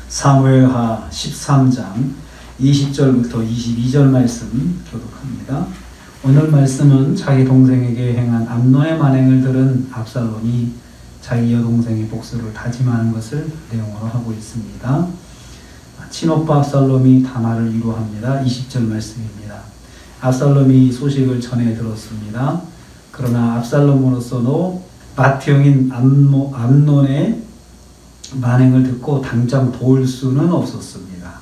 사무엘하 13장 20절부터 22절 말씀 교독합니다. 오늘 말씀은 자기 동생에게 행한 암논의 만행을 들은 압살롬이 자기 여동생의 복수를 다짐하는 것을 내용으로 하고 있습니다. 친오빠 압살롬이 다말을 위로합니다. 20절 말씀입니다. 압살롬이 소식을 전해 들었습니다. 그러나 압살롬으로서도 맏형인 암논의 만행을 듣고 당장 도울 수는 없었습니다.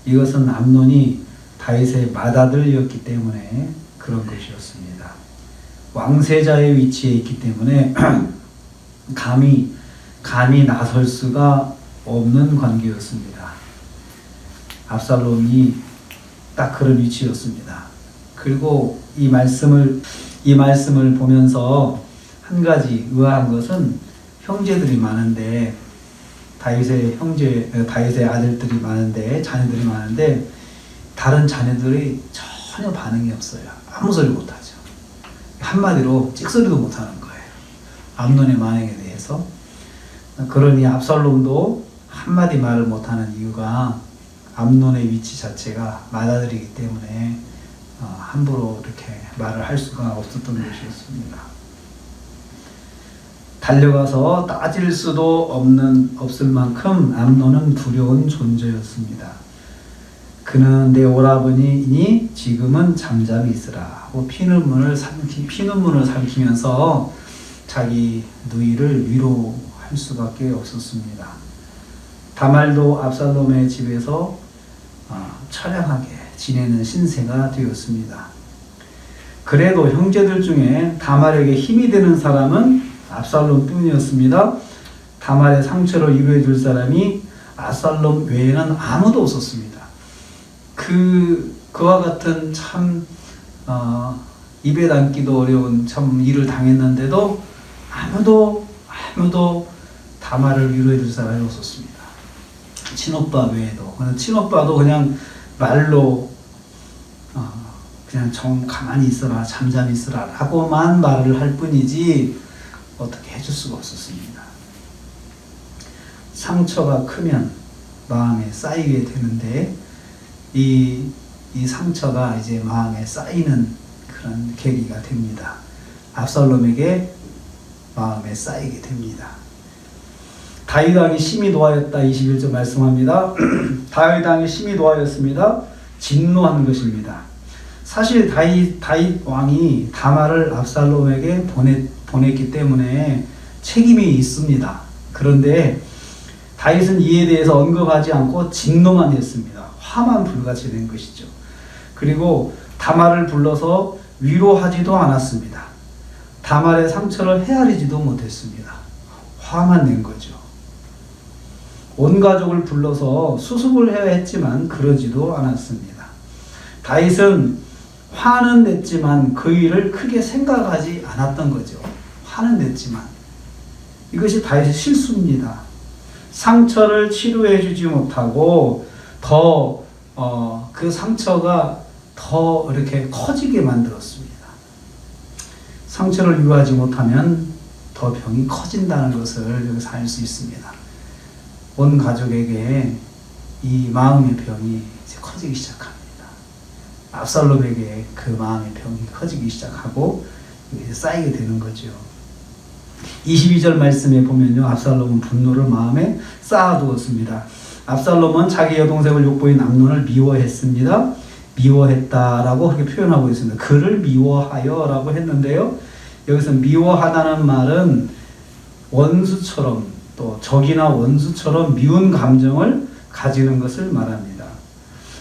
이것은 암논이 다윗의 맏아들이었기 때문에 그런 것이었습니다. 왕세자의 위치에 있기 때문에 감히 나설 수가 없는 관계였습니다. 압살롬이 딱 그런 위치였습니다. 그리고 이 말씀을 보면서 한 가지 의아한 것은 형제들이 많은데 다윗의 아들들이 많은데 자녀들이 많은데 다른 자녀들이 전혀 반응이 없어요. 아무 소리 못하죠. 한마디로 찍소리도 못하는 거예요. 암논의 만행에 대해서. 그러니 압살롬도 한마디 말을 못하는 이유가 암논의 위치 자체가 맏아들이기 때문에 함부로 이렇게 말을 할 수가 없었던 것이었습니다. 달려가서 따질 수도 없을 만큼 암논은 두려운 존재였습니다. 그는 내 오라버니니 지금은 잠잠히 있으라 하고 피눈물을 삼키면서 자기 누이를 위로할 수밖에 없었습니다. 다말도 압살롬의 집에서 처량하게 지내는 신세가 되었습니다. 그래도 형제들 중에 다말에게 힘이 되는 사람은 압살롬 뿐이었습니다. 다말의 상처를 위로해 줄 사람이 압살롬 외에는 아무도 없었습니다. 그와 같은 참 입에 담기도 어려운 참 일을 당했는데도 아무도 다말을 위로해 줄 사람이 없었습니다. 친오빠 외에도. 친오빠도 그냥 말로 그냥 가만히 있어라, 잠잠히 있어라 하고만 말을 할 뿐이지 어떻게 해줄 수가 없었습니다. 상처가 크면 마음에 쌓이게 되는데 이 상처가 이제 마음에 쌓이는 그런 계기가 됩니다. 압살롬에게 마음에 쌓이게 됩니다. 다윗 왕이 심히 노하였다. 21절 말씀합니다. 다윗 왕이 심히 노하였습니다. 진노한 것입니다. 사실 다윗 왕이 다말을 압살롬에게 보냈기 때문에 책임이 있습니다. 그런데 다윗은 이에 대해서 언급하지 않고 진노만 했습니다. 화만 불같이 된 것이죠. 그리고 다말을 불러서 위로하지도 않았습니다. 다말의 상처를 헤아리지도 못했습니다. 화만 낸 거죠. 온 가족을 불러서 수습을 해야 했지만 그러지도 않았습니다. 다윗은 화는 냈지만 그 일을 크게 생각하지 않았던 거죠. 화는 냈지만 이것이 다윗의 실수입니다. 상처를 치료해 주지 못하고 더 그 상처가 더 이렇게 커지게 만들었습니다. 상처를 위로하지 못하면 더 병이 커진다는 것을 여기서 알 수 있습니다. 온 가족에게 이 마음의 병이 이제 커지기 시작합니다. 압살롬에게 그 마음의 병이 커지기 시작하고 이제 쌓이게 되는 거죠. 22절 말씀에 보면요, 압살롬은 분노를 마음에 쌓아두었습니다. 압살롬은 자기 여동생을 욕보인 암논을 미워했습니다. 미워했다라고 그렇게 표현하고 있습니다. 그를 미워하여라고 했는데요, 여기서 미워하다는 말은 원수처럼 또 적이나 원수처럼 미운 감정을 가지는 것을 말합니다.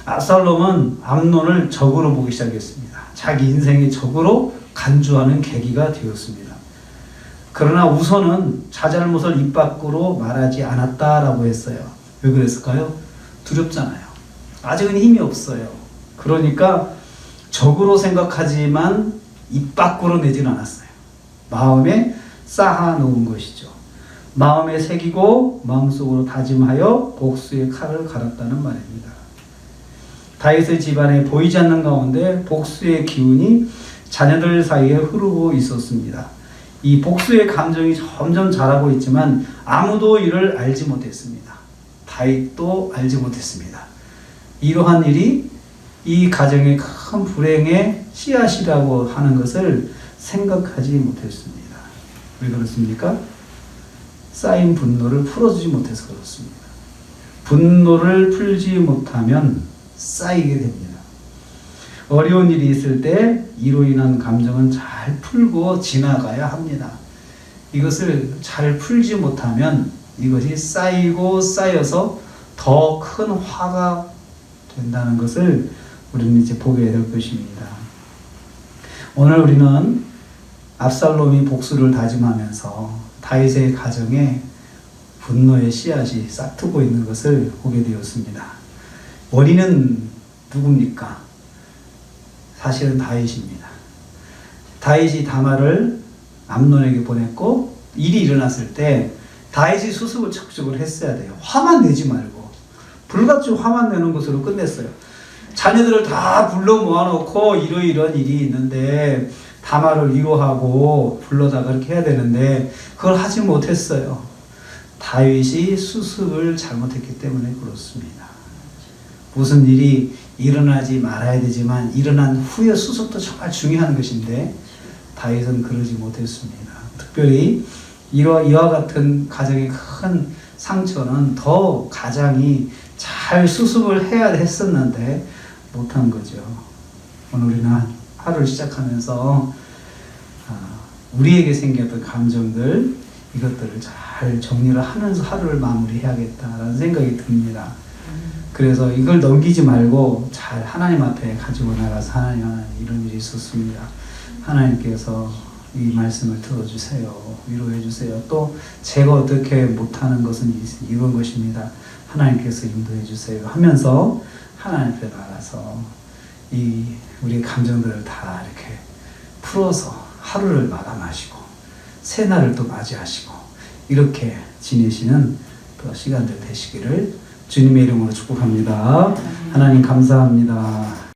압살롬은 암논을 적으로 보기 시작했습니다. 자기 인생의 적으로 간주하는 계기가 되었습니다. 그러나 우선은 자잘못을 입 밖으로 말하지 않았다라고 했어요. 왜 그랬을까요? 두렵잖아요. 아직은 힘이 없어요. 그러니까 적으로 생각하지만 입 밖으로 내지는 않았어요. 마음에 쌓아놓은 것이죠. 마음에 새기고 마음속으로 다짐하여 복수의 칼을 갈았다는 말입니다. 다윗의 집안에 보이지 않는 가운데 복수의 기운이 자녀들 사이에 흐르고 있었습니다. 이 복수의 감정이 점점 자라고 있지만 아무도 이를 알지 못했습니다. 다윗도 알지 못했습니다. 이러한 일이 이 가정의 큰 불행의 씨앗이라고 하는 것을 생각하지 못했습니다. 왜 그렇습니까? 쌓인 분노를 풀어주지 못해서 그렇습니다. 분노를 풀지 못하면 쌓이게 됩니다. 어려운 일이 있을 때 이로 인한 감정은 잘 풀고 지나가야 합니다. 이것을 잘 풀지 못하면 이것이 쌓이고 쌓여서 더 큰 화가 된다는 것을 우리는 이제 보게 될 것입니다. 오늘 우리는 압살롬이 복수를 다짐하면서 다윗의 가정에 분노의 씨앗이 싹트고 있는 것을 보게 되었습니다. 원인은 누굽니까? 사실은 다윗입니다. 다윗이 다말을 암논에게 보냈고 일이 일어났을 때 다윗이 수습을 적극적으로 했어야 돼요. 화만 내지 말고 불같이 화만 내는 것으로 끝냈어요. 자녀들을 다 불러 모아놓고 이러이러한 일이 있는데 다말을 위로하고 불러다가 그렇게 해야 되는데 그걸 하지 못했어요. 다윗이 수습을 잘못했기 때문에 그렇습니다. 무슨 일이 일어나지 말아야 되지만 일어난 후의 수습도 정말 중요한 것인데 다윗은 그러지 못했습니다. 특별히 이와 같은 가정의 큰 상처는 더 가장이 잘 수습을 해야 했었는데 못한 거죠. 오늘 우리는 하루를 시작하면서 우리에게 생겼던 감정들 이것들을 잘 정리를 하면서 하루를 마무리해야겠다라는 생각이 듭니다. 그래서 이걸 넘기지 말고 잘 하나님 앞에 가지고 나가서 하나님 이런 일이 있었습니다. 하나님께서 이 말씀을 들어주세요. 위로해 주세요. 또 제가 어떻게 못하는 것은 이런 것입니다. 하나님께서 인도해 주세요 하면서 하나님 앞에 나가서 이 우리의 감정들을 다 이렇게 풀어서 하루를 마감하시고 새날을 또 맞이하시고 이렇게 지내시는 또 시간들 되시기를 주님의 이름으로 축복합니다. 하나님 감사합니다.